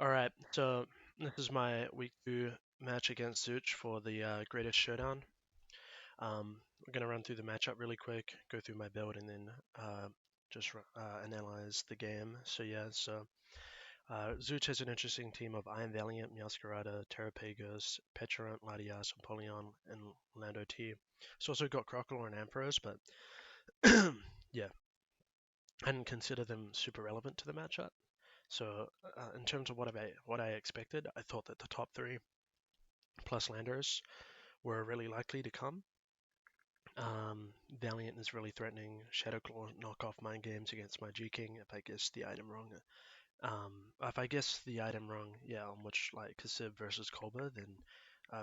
Alright, so this is my week 2 match against Zooch for the Greatest Showdown. We're going to run through the matchup really quick, go through my build, and then analyze the game. Zooch has an interesting team of Iron Valiant, Meowscarada, Terrapagos, Petarant, Latias, Empoleon, and Lando T. It's also got crocalor and Ampharos, but yeah, I didn't consider them super relevant to the matchup. So, in terms of what I expected, I thought that the top three plus landers were really likely to come. Valiant is really threatening. Shadowclaw knock off mind games against my G-King if I guess the item wrong. If I guess the item wrong, yeah, on which like Kasib versus Kolba, then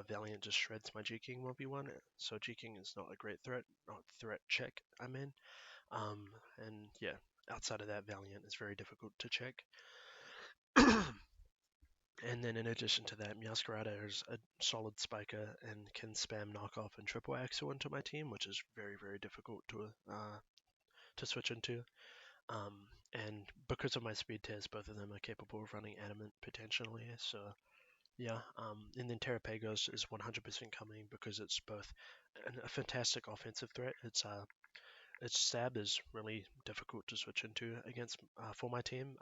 Valiant just shreds my G-King 1v1. So G-King is not a great threat, not threat check, I mean. Um, and yeah, outside of that, Valiant is very difficult to check. And then in addition to that, Meowscarada is a solid spiker and can spam knockoff and triple axle into my team, which is very, very difficult to switch into. And because of my speed tears, both of them are capable of running adamant potentially. So yeah, and then Terrapagos is 100% coming because it's both a fantastic offensive threat. Its stab is really difficult to switch into against for my team.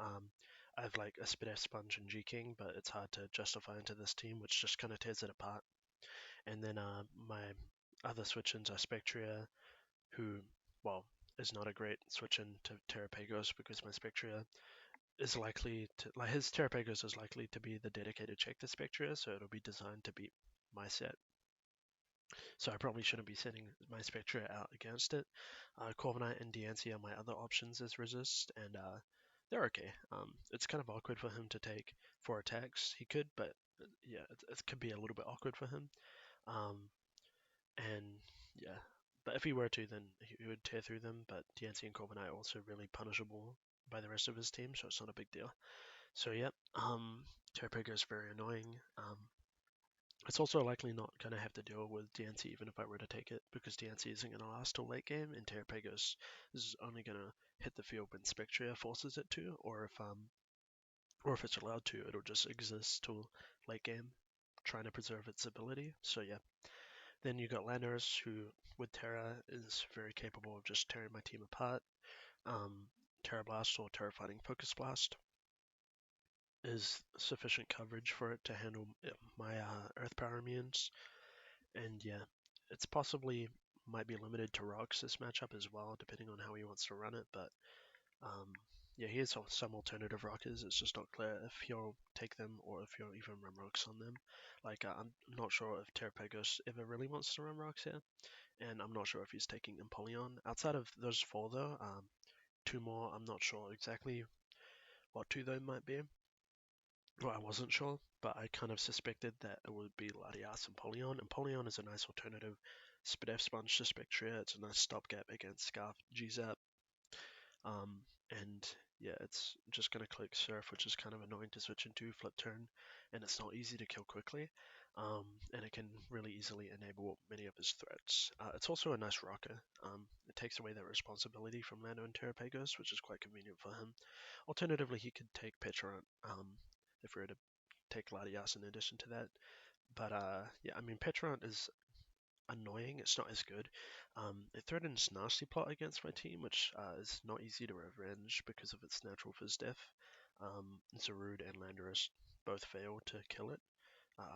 I have like a Spit Sponge and G King, but it's hard to justify into this team, which just kind of tears it apart. And then my other switch-ins are Spectria, who, well, is not a great switch-in to Terrapagos because my Spectria is likely to, like, his Terrapagos is likely to be the dedicated check to Spectria, so it'll be designed to beat my set. So I probably shouldn't be sending my Spectra out against it. Corviknight and Diancie are my other options as resist, and they're okay. It's kind of awkward for him to take 4 attacks. He could, but yeah, it could be a little bit awkward for him. Um, and yeah, but if he were to, then he would tear through them. But Diancie and Corviknight are also really punishable by the rest of his team, so it's not a big deal. So yeah, Terrapagos is very annoying. It's also likely not going to have to deal with DNC even if I were to take it, because DNC isn't going to last till late game, and Terrapagos is only going to hit the field when Spectria forces it to, or if it's allowed to, it'll just exist till late game, trying to preserve its ability. So yeah. Then you got Landers, who with Terra is very capable of just tearing my team apart. Um, Terra Blast or Terra Fighting Focus Blast is sufficient coverage for it to handle my Earth Power immunes. And yeah, it's possibly might be limited to rocks this matchup as well, depending on how he wants to run it. But um, yeah, he has some alternative rockers. It's just not clear if he'll take them or if he'll even run rocks on them. Like I'm not sure if Terrapagos ever really wants to run rocks here, and I'm not sure if he's taking Empoleon. Outside of those four though, two more I'm not sure exactly what two they might be. Well, I wasn't sure, but I kind of suspected that it would be Latias and Empoleon. Empoleon is a nice alternative Spidef Sponge to Spectria. It's a nice stopgap against Scarf GZAP. And yeah, it's just going to click Surf, which is kind of annoying to switch into flip turn, and it's not easy to kill quickly. And it can really easily enable many of his threats. It's also a nice rocker. It takes away that responsibility from Lando and Terrapagos, which is quite convenient for him. Alternatively, he could take Petarant if we were to take Latias in addition to that. But yeah, I mean, Petarant is annoying. It's not as good. It threatens Nasty Plot against my team, which is not easy to revenge because of its natural fizz death. Zarude and Landorus both fail to kill it,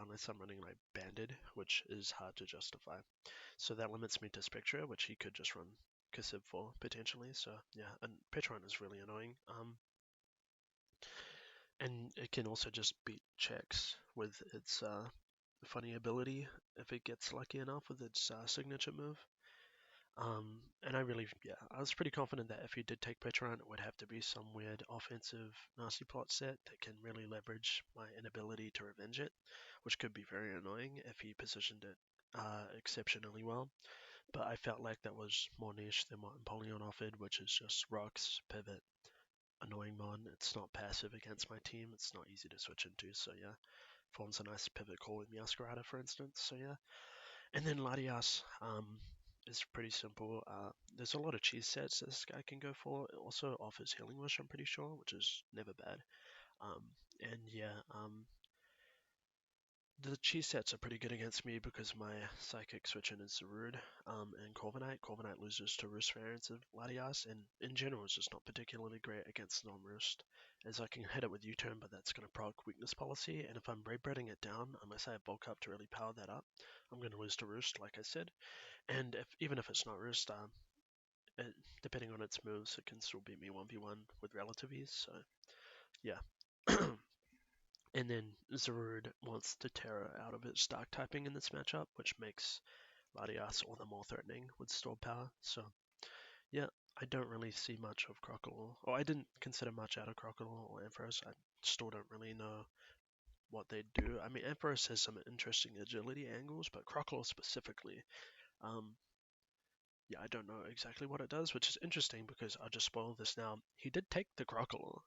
unless I'm running like Banded, which is hard to justify. So that limits me to Spectra, which he could just run Kasib for potentially. So yeah, and Petarant is really annoying. And it can also just beat checks with its funny ability if it gets lucky enough with its signature move. And yeah, I was pretty confident that if he did take Petrant, it would have to be some weird offensive nasty plot set that can really leverage my inability to revenge it, which could be very annoying if he positioned it exceptionally well. But I felt like that was more niche than what Empoleon offered, which is just rocks, pivot, annoying mon. It's not passive against my team. It's not easy to switch into. So yeah, forms a nice pivot call with Meowscarada, for instance. So yeah, and then Latias is pretty simple. There's a lot of cheese sets this guy can go for. It also offers Healing Wish, I'm pretty sure, which is never bad. Um, and yeah, the cheese sets are pretty good against me because my psychic switch in is Zarude, and Corviknight. Corviknight loses to Roost variants of Latias, and in general it's just not particularly great against non-Roost, as I can hit it with U-turn, but that's going to proc weakness policy, and if I'm breading it down, unless I have bulk up to really power that up, I'm going to lose to Roost, like I said. And even if it's not Roost, it, depending on its moves, it can still beat me 1v1 with relative ease, so yeah. And then Zarude wants to Terra out of its Dark typing in this matchup, which makes Latias all the more threatening with stored power. So yeah, I don't really see much of crocalor, or I didn't consider much out of crocalor or Ampharos. I still don't really know what they do. I mean, Ampharos has some interesting agility angles, but crocalor specifically, um, yeah, I don't know exactly what it does, which is interesting because I'll just spoil this now. He did take the crocalor.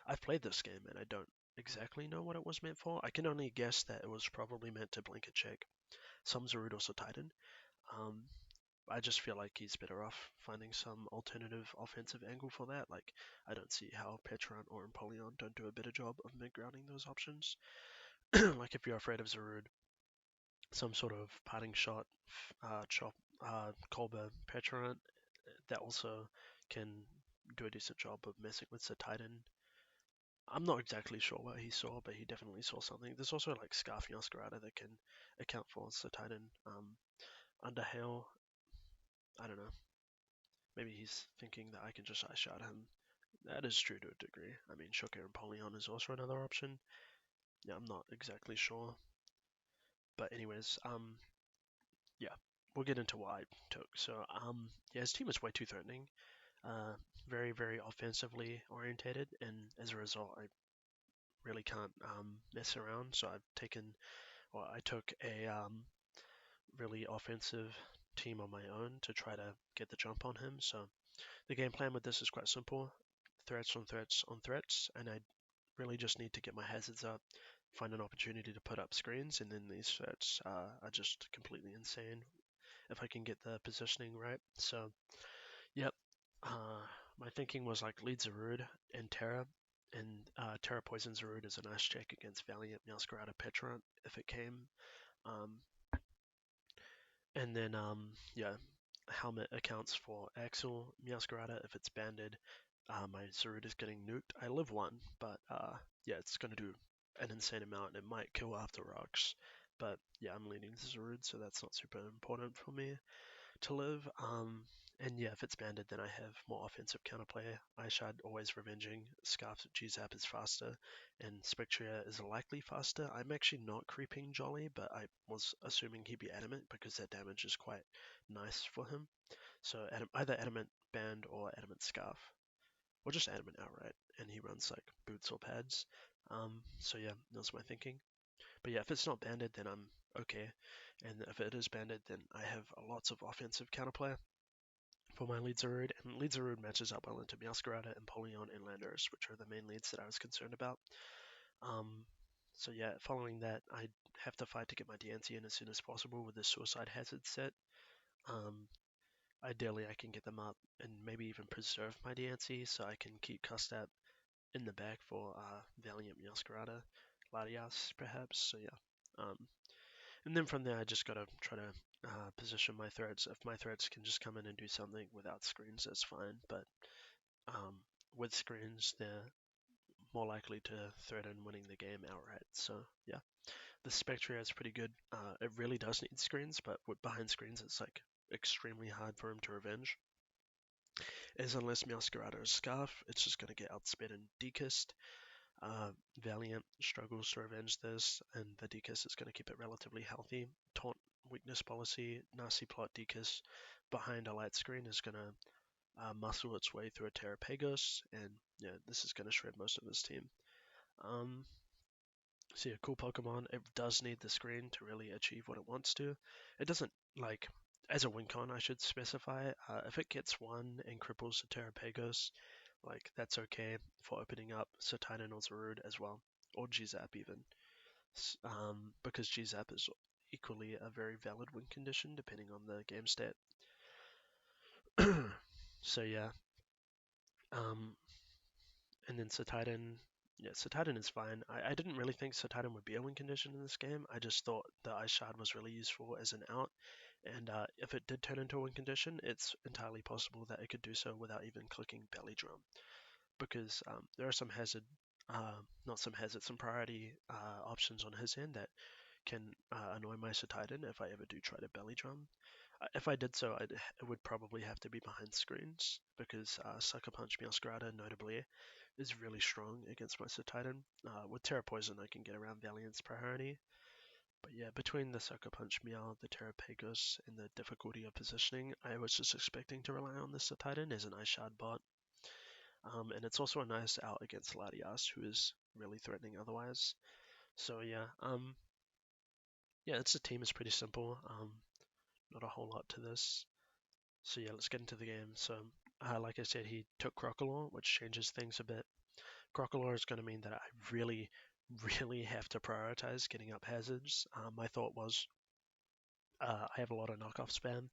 I've played this game and I don't exactly know what it was meant for. I can only guess that it was probably meant to blanket check some Zarudos or Titan. Um, I just feel like he's better off finding some alternative offensive angle for that. Like, I don't see how Petrant or Empoleon don't do a better job of mid-grounding those options. Like, if you're afraid of Zarude, some sort of parting shot, chop, Kolba, Petrant, that also can do a decent job of messing with the Titan. I'm not exactly sure what he saw, but he definitely saw something. There's also like Scarf Masquerada that can account for the Titan. Underhail, I don't know. Maybe he's thinking that I can just ice shot him. That is true to a degree. I mean, Shocker and Polion is also another option. Yeah, I'm not exactly sure. But anyways, yeah, we'll get into what I took. So, yeah, his team is way too threatening. Very, very offensively orientated, and as a result, I really can't mess around. So I took a really offensive team on my own to try to get the jump on him. So the game plan with this is quite simple: threats on threats on threats, and I really just need to get my hazards up, find an opportunity to put up screens, and then these threats are just completely insane if I can get the positioning right. So, yep. My thinking was like lead Zarude and Terra, and Terra Poison Zarude is a nice check against Valiant Meowscarada Petrant if it came. Um, and then, yeah, Helmet accounts for Axel Meowscarada if it's banded. My Zarude is getting nuked. I live one, but yeah, it's going to do an insane amount. It might kill after rocks, but yeah, I'm leading Zarude, so that's not super important for me to live. And yeah, if it's banded, then I have more offensive counterplay. Eyeshad always revenging. Scarf G-Zap is faster, and Spectria is likely faster. I'm actually not creeping Jolly, but I was assuming he'd be adamant because that damage is quite nice for him. So either adamant band or adamant scarf, or just adamant outright, and he runs like boots or pads. So yeah, that's my thinking. But yeah, if it's not banded, then I'm okay. And if it is banded, then I have lots of offensive counterplay for my lead Zarude, and lead Zarude matches up well into Meowscarada, Empoleon, and Landorus, which are the main leads that I was concerned about. Um, so yeah, following that, I have to fight to get my DNC in as soon as possible with the Suicide Hazard set. Um, Ideally, I can get them up and maybe even preserve my DNC so I can keep Custap in the back for Valiant Meowscarada, Latias perhaps. So yeah, and then from there, I just gotta try to position my threads. If my threads can just come in and do something without screens, that's fine. But um, with screens, they're more likely to threaten winning the game outright. So yeah, the Spectria is pretty good. It really does need screens, but with behind screens, it's like extremely hard for him to revenge. As unless Meowscarada is Scarf, it's just gonna get outsped and decissed. Valiant struggles to revenge this, and the Dekiss is going to keep it relatively healthy. Taunt weakness policy, nasty plot Dekiss behind a light screen is going to muscle its way through a Terrapagos, and yeah, this is going to shred most of his team. So yeah, cool Pokemon. It does need the screen to really achieve what it wants to. It doesn't, like, as a win con, I should specify, if it gets one and cripples the Terrapagos, like, that's okay for opening up Titan or Zarude as well, or G-Zap even, because G-Zap is equally a very valid win condition depending on the game state. So yeah, and then Titan Yeah, Citadin is fine. I didn't really think Citadin would be a win condition in this game. I just thought the Ice Shard was really useful as an out, and if it did turn into a win condition, it's entirely possible that it could do so without even clicking Belly Drum, because there are some hazard, not some hazard, some priority options on his end that can annoy my Citadin if I ever do try to Belly Drum. If I did so, it would probably have to be behind screens because Sucker Punch Meowscarada, notably, is really strong against my Titan. With Terra Poison, I can get around Valiant's priority. But yeah, between the Sucker Punch Meow, the Terra Pagos, and the difficulty of positioning, I was just expecting to rely on this Titan as an Ice Shard bot. And it's also a nice out against Latias, who is really threatening otherwise. So yeah, the team is pretty simple. Not a whole lot to this. So yeah, let's get into the game. So, like I said, he took crocalor, which changes things a bit. Crocalor is going to mean that I really, really have to prioritize getting up hazards. My thought was I have a lot of knockoff spam,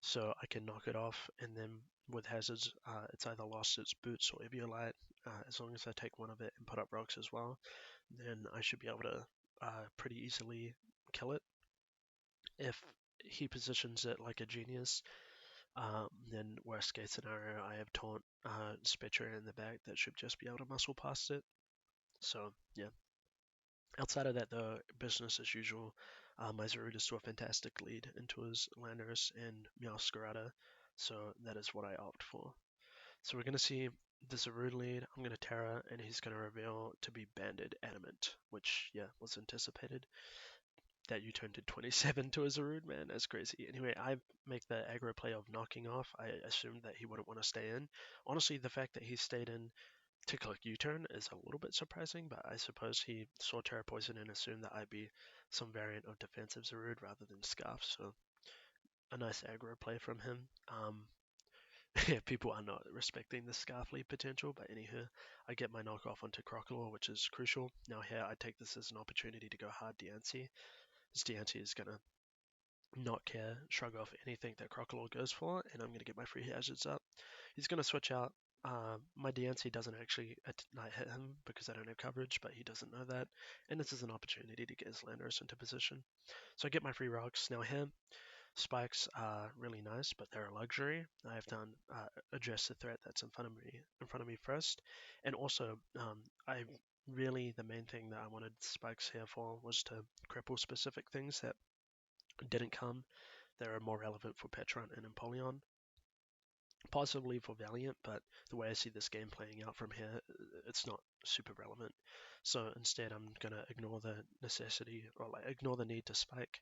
so I can knock it off, and then with hazards, it's either lost its boots or Eviolite. As long as I take one of it and put up rocks as well, then I should be able to pretty easily kill it. If he positions it like a genius, then worst case scenario, I have Taunt Spitcher in the back that should just be able to muscle past it. So yeah, outside of that, though, business as usual. My Zarude is to a fantastic lead into his Landers and Meowscarada, so that is what I opt for. So we're going to see the Zarude lead. I'm going to Terra, and he's going to reveal to be Banded Adamant, which, yeah, was anticipated. That you turned to 27 to a Zarude, man, that's crazy. Anyway, I make the aggro play of knocking off. I assumed that he wouldn't want to stay in. Honestly, the fact that he stayed in to click U-turn is a little bit surprising, but I suppose he saw Terra Poison and assumed that I'd be some variant of defensive Zarude rather than Scarf, so a nice aggro play from him. Yeah, people are not respecting the Scarf lead potential, but anywho, I get my knockoff onto Crocalor, which is crucial. Now here, I take this as an opportunity to go hard Diancie. This Diancie is going to not care, shrug off anything that Crocalor goes for, and I'm going to get my free hazards up. He's going to switch out. My DNC doesn't actually hit him because I don't have coverage, but he doesn't know that, and this is an opportunity to get his Landorus into position. So I get my free rocks. Now here, spikes are really nice, but they're a luxury. I have to address the threat that's in front of me first, and also I really the main thing that I wanted spikes here for was to cripple specific things that didn't come. They are more relevant for Petron and Empoleon, possibly for Valiant, but the way I see this game playing out from here, it's not super relevant. So instead, I'm gonna ignore the necessity or like ignore the need to spike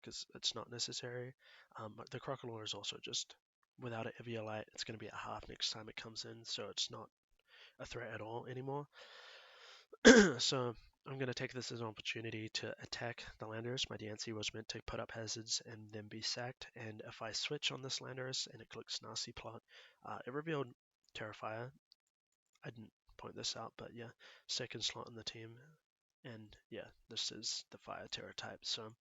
because it's not necessary. But the Crocalor is also just without an Eviolite, it's gonna be a half next time it comes in, so it's not a threat at all anymore. So I'm going to take this as an opportunity to attack the Landorus. My DNC was meant to put up hazards and then be sacked, and if I switch on this Landorus and it clicks Nasty Plot, it revealed Terrifier. I didn't point this out, but yeah, second slot in the team, and yeah, this is the Fire Terror type. So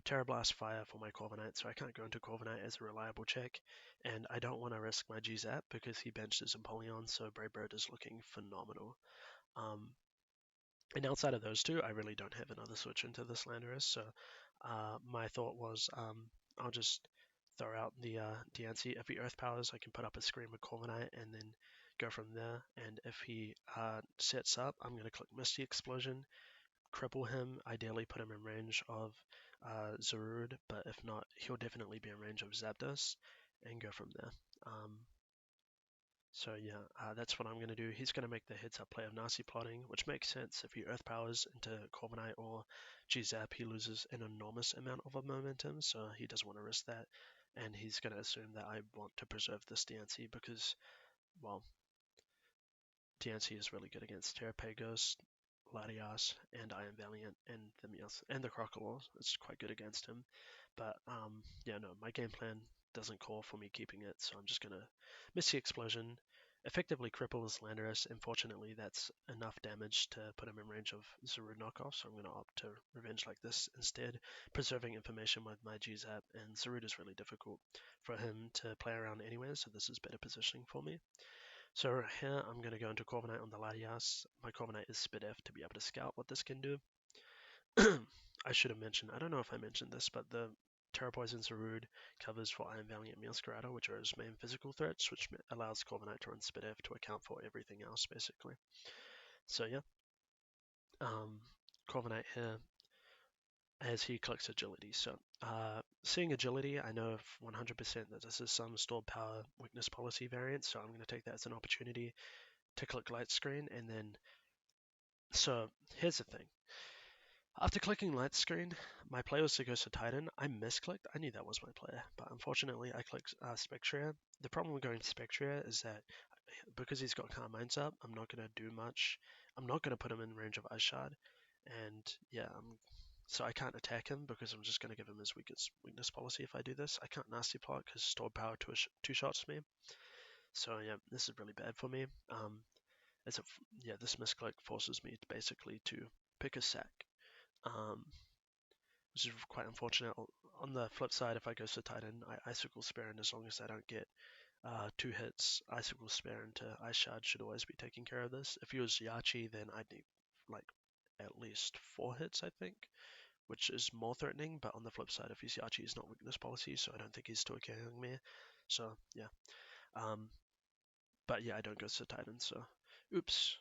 Terra Blast Fire for my Corviknight, so I can't go into Corviknight as a reliable check, and I don't want to risk my G-Zap because he benched his Empoleon, so Brave Bird is looking phenomenal. And outside of those two, I really don't have another switch into this Landorus, so my thought was I'll just throw out the DNC. If he Earth Powers, I can put up a Scream with Corviknight and then go from there. And if he sets up, I'm going to click Misty Explosion, cripple him, ideally put him in range of Zarude, but if not, he'll definitely be in range of Zapdos, and go from there. So yeah, that's what I'm going to do. He's going to make the heads-up play of Nasty Plotting, which makes sense. If he Earth Powers into Corviknight or G-Zap, he loses an enormous amount of momentum, so he doesn't want to risk that. And he's going to assume that I want to preserve this DNC because, well, DNC is really good against Terrapagos, Latias, and Iron Valiant, and the Crocodile. It's quite good against him. But yeah, no, my game plan doesn't call for me keeping it, so I'm just gonna Misty Explosion, effectively cripple his Landorus. Unfortunately, that's enough damage to put him in range of Zarude knockoff, so I'm gonna opt to revenge like this instead, preserving information with my G-Zap, and Zarude is really difficult for him to play around anyway, so this is better positioning for me. So here I'm going to go into Corviknight on the Latias. My Corviknight is Spit F to be able to scout what this can do. I should have mentioned, I don't know if I mentioned this, but the Terra Poison Zarude covers for Iron Valiant Meowscarada, which are his main physical threats, which allows Corviknight to run Spit F to account for everything else, basically. So yeah, Corviknight here as he collects agility. So seeing agility, I know 100% that this is some stored power weakness policy variant, so I'm going to take that as an opportunity to click light screen, and then, so here's the thing. After clicking light screen, my play was to go to Titan. I misclicked. I knew that was my player, but unfortunately I clicked Spectria. The problem with going Spectria is that because he's got Carmine's up, I'm not going to do much. I'm not going to put him in range of Ice Shard, and yeah, so I can't attack him because I'm just going to give him his weakness policy if I do this. I can't nasty plot because stored power two-shots me. So yeah, this is really bad for me. Yeah, this misclick forces me basically to pick a sack, um, which is quite unfortunate. On the flip side, if I go to Titan, I Icicle Spear, and as long as I don't get 2 hits, Icicle Spear into Ice Shard should always be taking care of this. If he was Yachi, then I'd need like at least 4 hits, I think, which is more threatening. But on the flip side, if he's Yachi, he's not weakness policy, so I don't think he's still killing me. So yeah. But yeah, I don't go to Titan, so oops.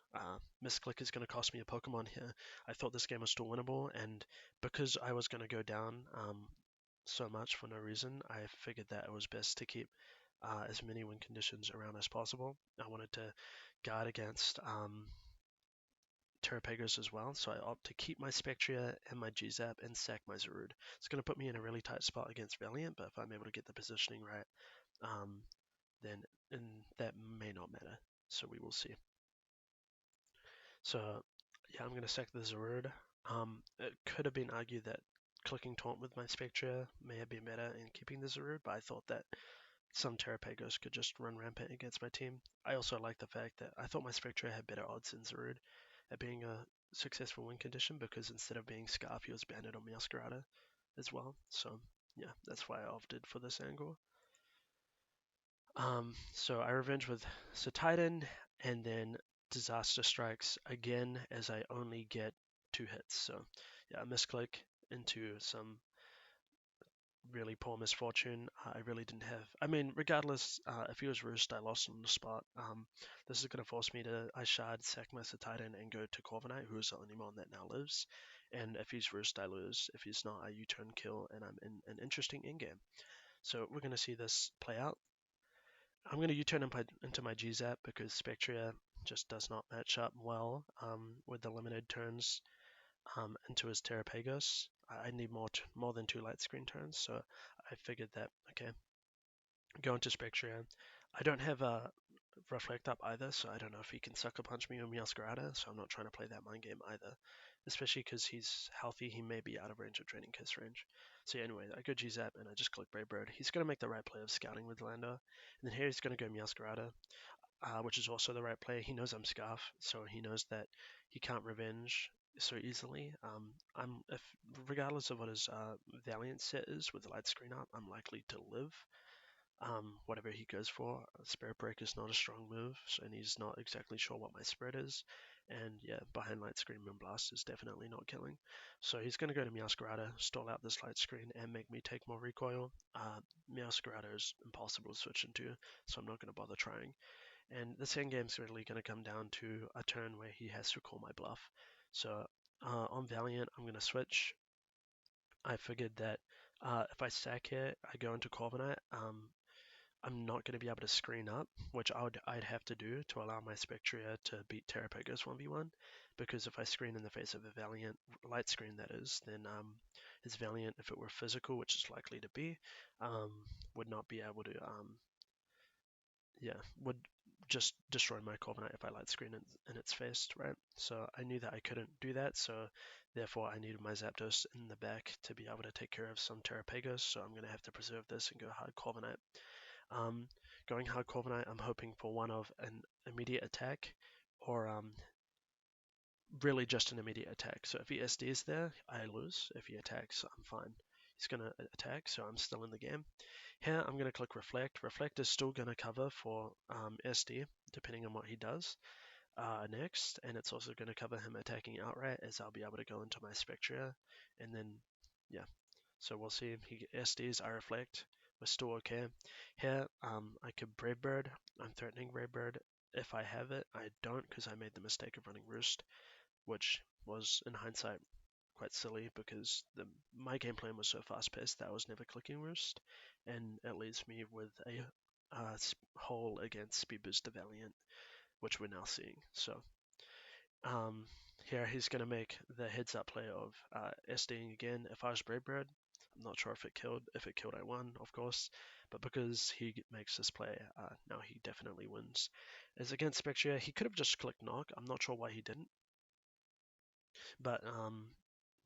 Misclick is going to cost me a Pokemon here. I thought this game was still winnable, and because I was going to go down so much for no reason, I figured that it was best to keep as many win conditions around as possible. I wanted to guard against Terrapagos as well, so I opt to keep my Spectria and my G-Zap and sack my Zarude. It's going to put me in a really tight spot against Valiant, but if I'm able to get the positioning right, um, then that may not matter. So we will see. So yeah, I'm going to sack the Zarude. It could have been argued that clicking Taunt with my Spectria may have been better in keeping the Zarude, but I thought that some Terrapagos could just run rampant against my team. I also like the fact that I thought my Spectria had better odds than Zarude at being a successful win condition, because instead of being Scarf, he was banded on Meowscarada as well. So yeah, that's why I opted for this angle. So I revenge with Titan, and then Disaster Strikes again as I only get 2 hits. So yeah, misclick into some really poor misfortune. I really didn't have. I mean, regardless, if he was Roost, I lost on the spot. This is going to force me to Ice Shard, sack my Titan, and go to Corviknight, who is the only mon that now lives. And if he's Roost, I lose. If he's not, I U-turn kill, and I'm in an interesting in-game. So we're going to see this play out. I'm going to U-turn into my G-Zap because Spectria just does not match up well with the limited turns into his Terrapagos. I need more than 2 light screen turns, so I figured that, okay, go into Spectria. I don't have a Reflect Up either, so I don't know if he can Sucker Punch me or Meowscarada, so I'm not trying to play that mind game either. Especially because he's healthy, he may be out of range of Draining Kiss range. So yeah, anyway, I go G-Zap and I just click Brave Bird. He's going to make the right play of scouting with Lando. And then here he's going to go Meowscarada, which is also the right play. He knows I'm Scarf, so he knows that he can't revenge so easily. Regardless of what his Valiant set is with the light screen up, I'm likely to live. Whatever he goes for, Spirit Break is not a strong move, and he's not exactly sure what my spread is. And yeah, behind light screen, Moonblast is definitely not killing. So he's going to go to Meowscarada, stall out this light screen, and make me take more recoil. Meowscarada is impossible to switch into, so I'm not going to bother trying. And this endgame's really going to come down to a turn where he has to call my bluff. So on Valiant, I'm going to switch. I figured that if I sack here, I go into Corviknight. I'm not going to be able to screen up, which I'd have to do to allow my Spectria to beat Terrapagos 1v1, because if I screen in the face of a Valiant, light screen that is, then his Valiant, if it were physical, which is likely to be, would not be able to, would just destroy my Corviknight if I light screen in its face, right? So I knew that I couldn't do that, so therefore I needed my Zapdos in the back to be able to take care of some Terrapagos, so I'm going to have to preserve this and go hard Corviknight. Going hard Corviknight, I'm hoping for one of an immediate attack, or really just an immediate attack. So if he SDs there, I lose. If he attacks, I'm fine. he's going to attack, so I'm still in the game. Here, I'm going to click Reflect. Reflect is still going to cover for SD, depending on what he does next, and it's also going to cover him attacking outright, as I'll be able to go into my Spectria, and then, yeah. So we'll see. He SDs, I Reflect. We're still okay. Here, I could Brave Bird. I'm threatening Brave Bird. If I have it, I don't, because I made the mistake of running Roost, which was, in hindsight, quite silly because my game plan was so fast paced that I was never clicking Roost, and it leaves me with a hole against Speed Booster Valiant, which we're now seeing. So here he's going to make the heads up play of SDing again. If I was Brave Bird, I'm not sure if it killed. If it killed, I won, of course. But because he makes this play, now he definitely wins. As against Spectria, he could have just clicked Knock. I'm not sure why he didn't. But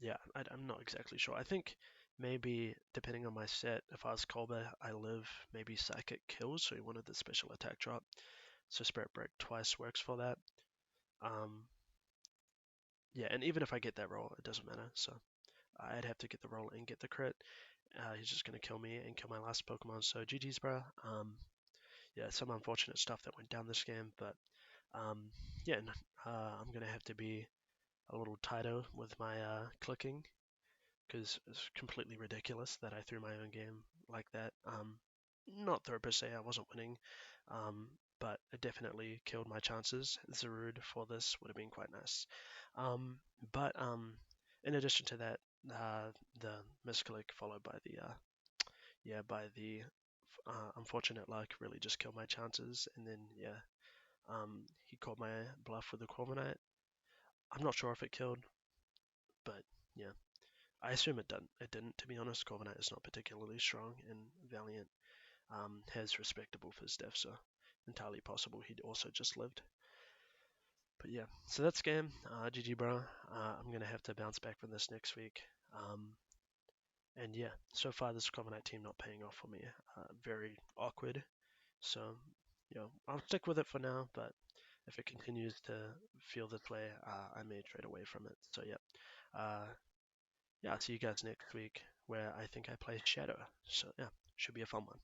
yeah, I'm not exactly sure. I think maybe depending on my set, if I was Colbert, I live maybe Psychic kills, so he wanted the special attack drop. So Spirit Break twice works for that. Yeah, and even if I get that roll, it doesn't matter. So I'd have to get the roll and get the crit. He's just gonna kill me and kill my last Pokemon. So GG's, bro. Yeah, some unfortunate stuff that went down this game, but yeah, I'm gonna have to be a little tighter with my clicking because it's completely ridiculous that I threw my own game like that. Not throw per se, I wasn't winning, but it definitely killed my chances. Zarude for this would have been quite nice. But in addition to that, the misclick followed by the unfortunate luck really just killed my chances. And then yeah, he called my bluff with the Corviknight. I'm not sure if it killed, but yeah. I assume it didn't. It didn't, to be honest. Corviknight is not particularly strong, and Valiant has respectable Fizz Def, so entirely possible he'd also just lived. But yeah, so that's game. GG, bro. I'm gonna have to bounce back from this next week. And yeah, so far this Corviknight team not paying off for me. Very awkward. So, I'll stick with it for now, but if it continues to feel this way, I may trade away from it. So yeah. Yeah, I'll see you guys next week where I think I play Shadow. So yeah, should be a fun one.